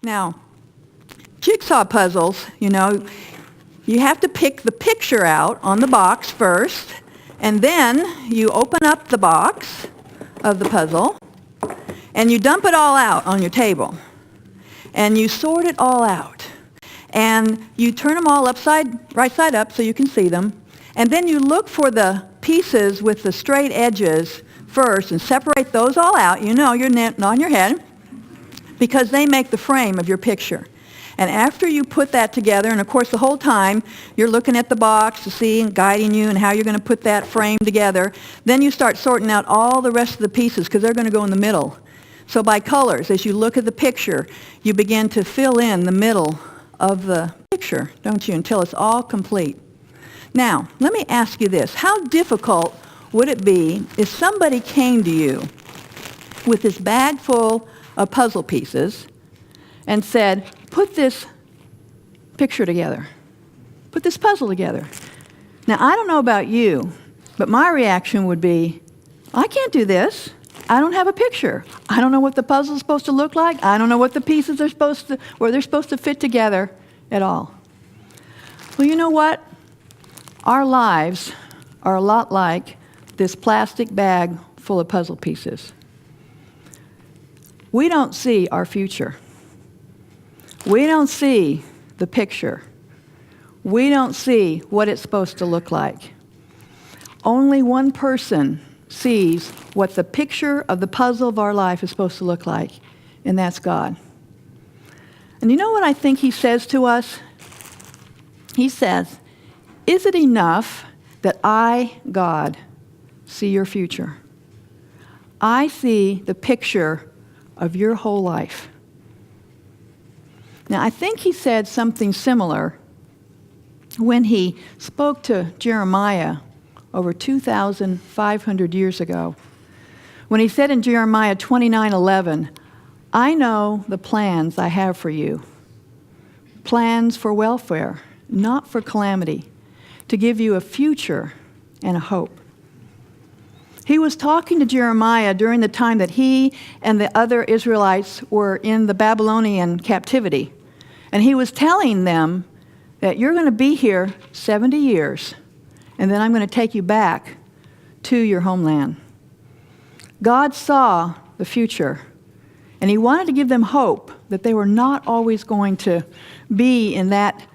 Now, jigsaw puzzles, you have to pick the picture out on the box first, and then you open up the box of the puzzle, and you dump it all out on your table, and you sort it all out, and you turn them all right side up so you can see them, and then you look for the pieces with the straight edges first and separate those all out. You're nodding your head, because they make the frame of your picture. And after you put that together, and of course the whole time you're looking at the box to see and guiding you and how you're going to put that frame together, then you start sorting out all the rest of the pieces because they're going to go in the middle. So by colors, as you look at the picture, you begin to fill in the middle of the picture, don't you, until it's all complete. Now, let me ask you this. How difficult would it be if somebody came to you with this bag full of puzzle pieces and said, put this picture together. Put this puzzle together. Now, I don't know about you, but my reaction would be, I can't do this. I don't have a picture. I don't know what the puzzle is supposed to look like. I don't know what the pieces are where they're supposed to fit together at all. Well, you know what? Our lives are a lot like this plastic bag full of puzzle pieces. We don't see our future. We don't see the picture. We don't see what it's supposed to look like. Only one person sees what the picture of the puzzle of our life is supposed to look like, and that's God. And you know what I think he says to us? He says, is it enough that I, God, see your future? I see the picture of your whole life. Now, I think he said something similar when he spoke to Jeremiah over 2,500 years ago, when he said in Jeremiah 29:11, I know the plans I have for you, plans for welfare, not for calamity, to give you a future and a hope. He was talking to Jeremiah during the time that he and the other Israelites were in the Babylonian captivity. And he was telling them that you're going to be here 70 years, and then I'm going to take you back to your homeland. God saw the future, and he wanted to give them hope that they were not always going to be in that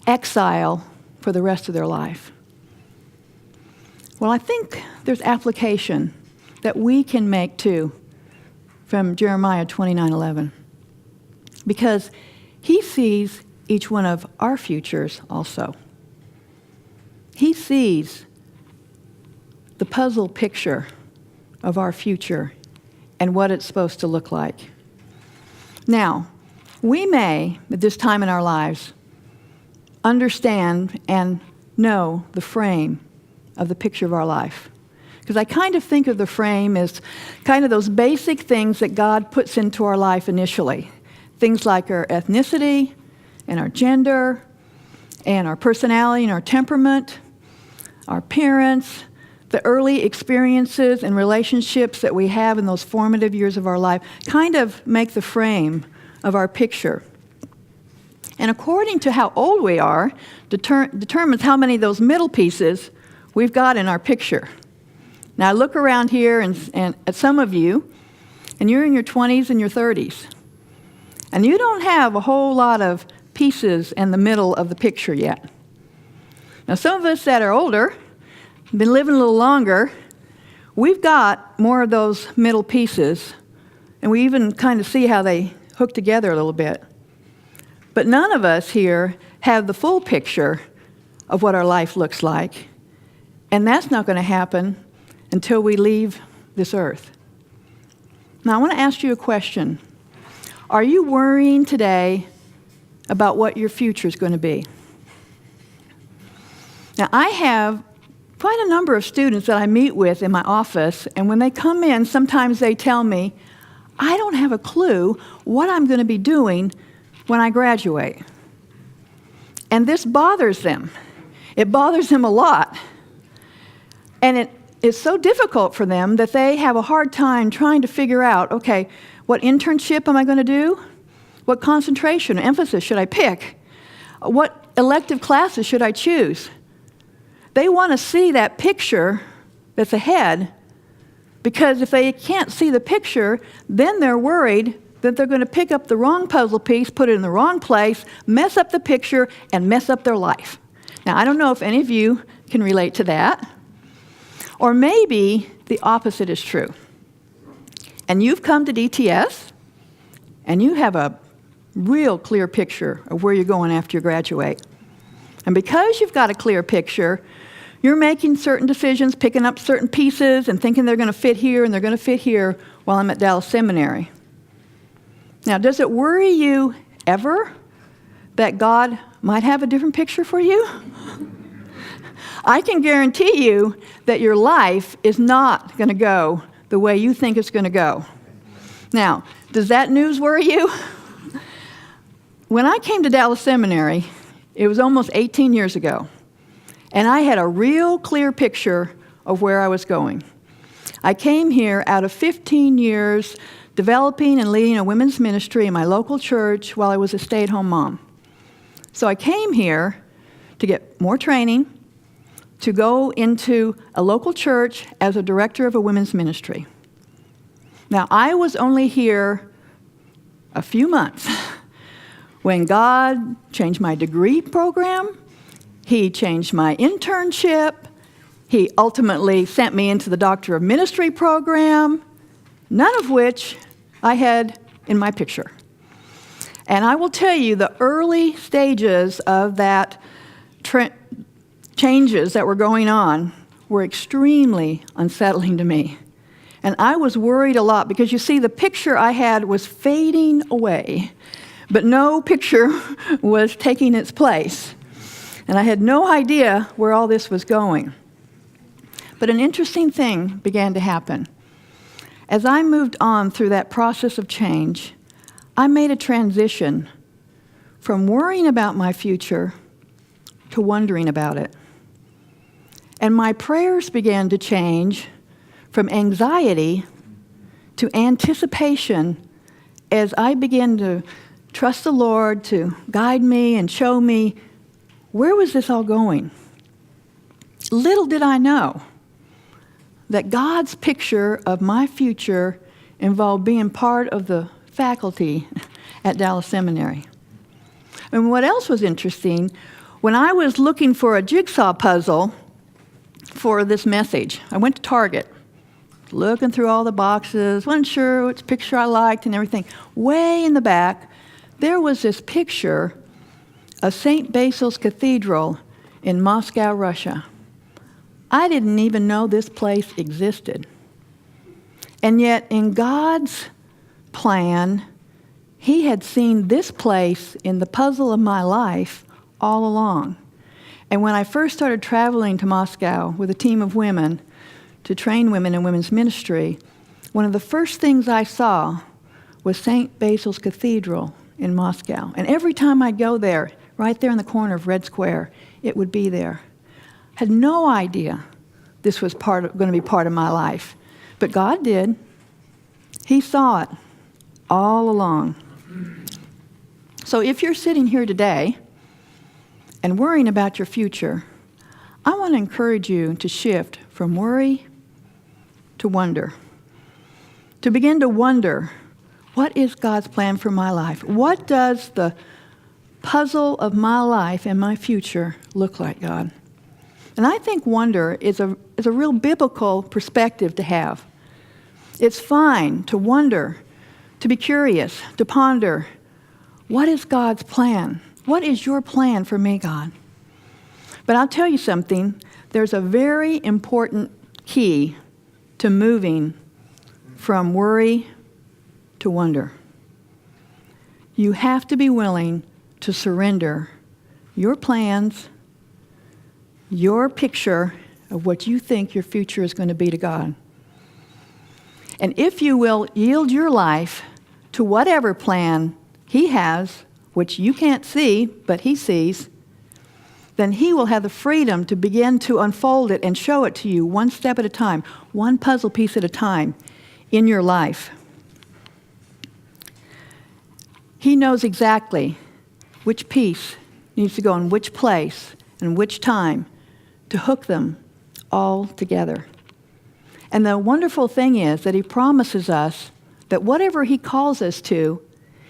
exile for the rest of their life. Well, I think there's application that we can make too from Jeremiah 29:11, because he sees each one of our futures also. He sees the puzzle picture of our future and what it's supposed to look like. Now, we may, at this time in our lives, understand and know the frame of the picture of our life. Because I kind of think of the frame as kind of those basic things that God puts into our life initially. Things like our ethnicity and our gender and our personality and our temperament, our parents, the early experiences and relationships that we have in those formative years of our life kind of make the frame of our picture. And according to how old we are, determines how many of those middle pieces we've got in our picture. Now, I look around here and at some of you, and you're in your 20s and your 30s. And you don't have a whole lot of pieces in the middle of the picture yet. Now, some of us that are older, been living a little longer, we've got more of those middle pieces, and we even kind of see how they hook together a little bit. But none of us here have the full picture of what our life looks like, and that's not going to happen until we leave this earth. Now, I want to ask you a question. Are you worrying today about what your future is going to be? Now, I have quite a number of students that I meet with in my office, and when they come in, sometimes they tell me, I don't have a clue what I'm going to be doing when I graduate. And this bothers them. It bothers them a lot. And it is so difficult for them that they have a hard time trying to figure out, okay, what internship am I going to do? What concentration or emphasis should I pick? What elective classes should I choose? They want to see that picture that's ahead, because if they can't see the picture, then they're worried that they're going to pick up the wrong puzzle piece, put it in the wrong place, mess up the picture, and mess up their life. Now, I don't know if any of you can relate to that. Or maybe the opposite is true. And you've come to DTS, and you have a real clear picture of where you're going after you graduate. And because you've got a clear picture, you're making certain decisions, picking up certain pieces, and thinking they're going to fit here and they're going to fit here while I'm at Dallas Seminary. Now, does it worry you ever that God might have a different picture for you? I can guarantee you that your life is not going to go the way you think it's going to go. Now, does that news worry you? When I came to Dallas Seminary, it was almost 18 years ago, and I had a real clear picture of where I was going. I came here out of 15 years developing and leading a women's ministry in my local church while I was a stay-at-home mom. So I came here to get more training, to go into a local church as a director of a women's ministry. Now, I was only here a few months when God changed my degree program, He changed my internship, He ultimately sent me into the Doctor of Ministry program, none of which I had in my picture. And I will tell you, the early stages of that changes that were going on were extremely unsettling to me. And I was worried a lot because, you see, the picture I had was fading away, but no picture was taking its place. And I had no idea where all this was going. But an interesting thing began to happen. As I moved on through that process of change, I made a transition from worrying about my future to wondering about it. And my prayers began to change from anxiety to anticipation as I began to trust the Lord to guide me and show me where was this all going. Little did I know that God's picture of my future involved being part of the faculty at Dallas Seminary. And what else was interesting, when I was looking for a jigsaw puzzle for this message, I went to Target, looking through all the boxes, wasn't sure which picture I liked and everything. Way in the back, there was this picture of St. Basil's Cathedral in Moscow, Russia. I didn't even know this place existed. And yet, in God's plan, He had seen this place in the puzzle of my life all along. And when I first started traveling to Moscow with a team of women to train women in women's ministry, one of the first things I saw was St. Basil's Cathedral in Moscow. And every time I'd go there, right there in the corner of Red Square, it would be there. Had no idea this was going to be part of my life. But God did. He saw it all along. So if you're sitting here today and worrying about your future, I want to encourage you to shift from worry to wonder. To begin to wonder, what is God's plan for my life? What does the puzzle of my life and my future look like, God? And I think wonder is a real biblical perspective to have. It's fine to wonder, to be curious, to ponder, what is God's plan? What is your plan for me, God? But I'll tell you something, there's a very important key to moving from worry to wonder. You have to be willing to surrender your plans, your picture of what you think your future is going to be to God. And if you will yield your life to whatever plan He has, which you can't see, but He sees, then He will have the freedom to begin to unfold it and show it to you one step at a time, one puzzle piece at a time in your life. He knows exactly which piece needs to go in which place and which time to hook them all together. And the wonderful thing is that he promises us that whatever he calls us to,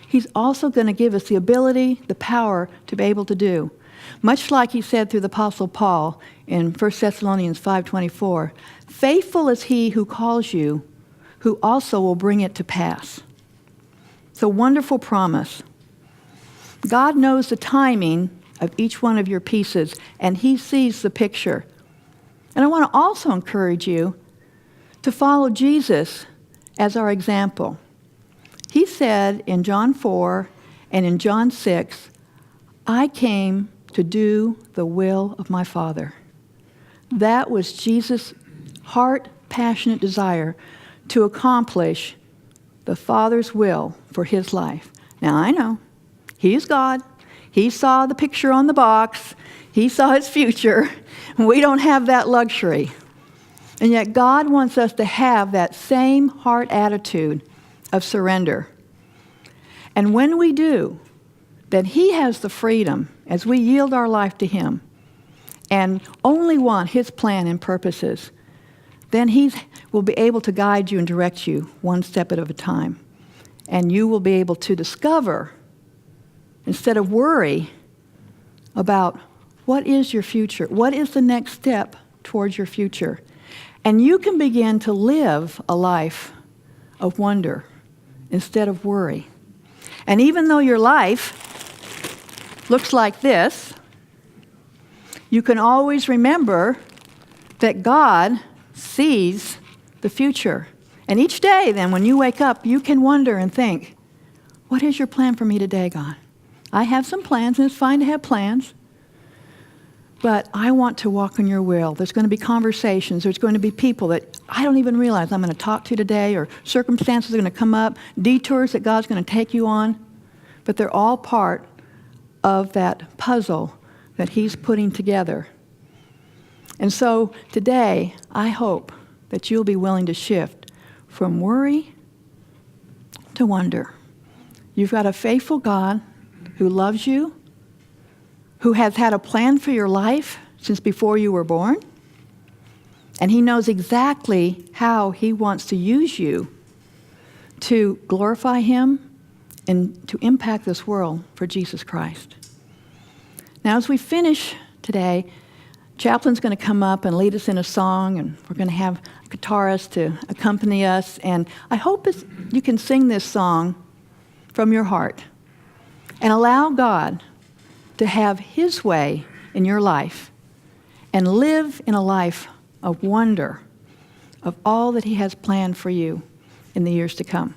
he's also going to give us the ability, the power to be able to do. Much like he said through the Apostle Paul in 1 Thessalonians 5:24, faithful is he who calls you, who also will bring it to pass. It's a wonderful promise. God knows the timing of each one of your pieces, and he sees the picture. And I want to also encourage you to follow Jesus as our example. He said in John 4 and in John 6, I came to do the will of my Father. That was Jesus' heart, passionate desire to accomplish the Father's will for his life. Now I know, he's God. He saw the picture on the box. He saw his future. We don't have that luxury. And yet God wants us to have that same heart attitude of surrender. And when we do, then he has the freedom as we yield our life to him and only want his plan and purposes. Then he will be able to guide you and direct you one step at a time. And you will be able to discover, instead of worry, about what is your future, what is the next step towards your future. And you can begin to live a life of wonder instead of worry. And even though your life looks like this, you can always remember that God sees the future. And each day then when you wake up, you can wonder and think, what is your plan for me today, God? I have some plans, and it's fine to have plans. But I want to walk in your will. There's going to be conversations. There's going to be people that I don't even realize I'm going to talk to today, or circumstances are going to come up, detours that God's going to take you on. But they're all part of that puzzle that he's putting together. And so today, I hope that you'll be willing to shift from worry to wonder. You've got a faithful God who loves you, who has had a plan for your life since before you were born, and he knows exactly how he wants to use you to glorify him and to impact this world for Jesus Christ. Now, as we finish today, Chaplain's going to come up and lead us in a song, and we're going to have a guitarist to accompany us, and I hope you can sing this song from your heart and allow God to have his way in your life and live in a life of wonder of all that he has planned for you in the years to come.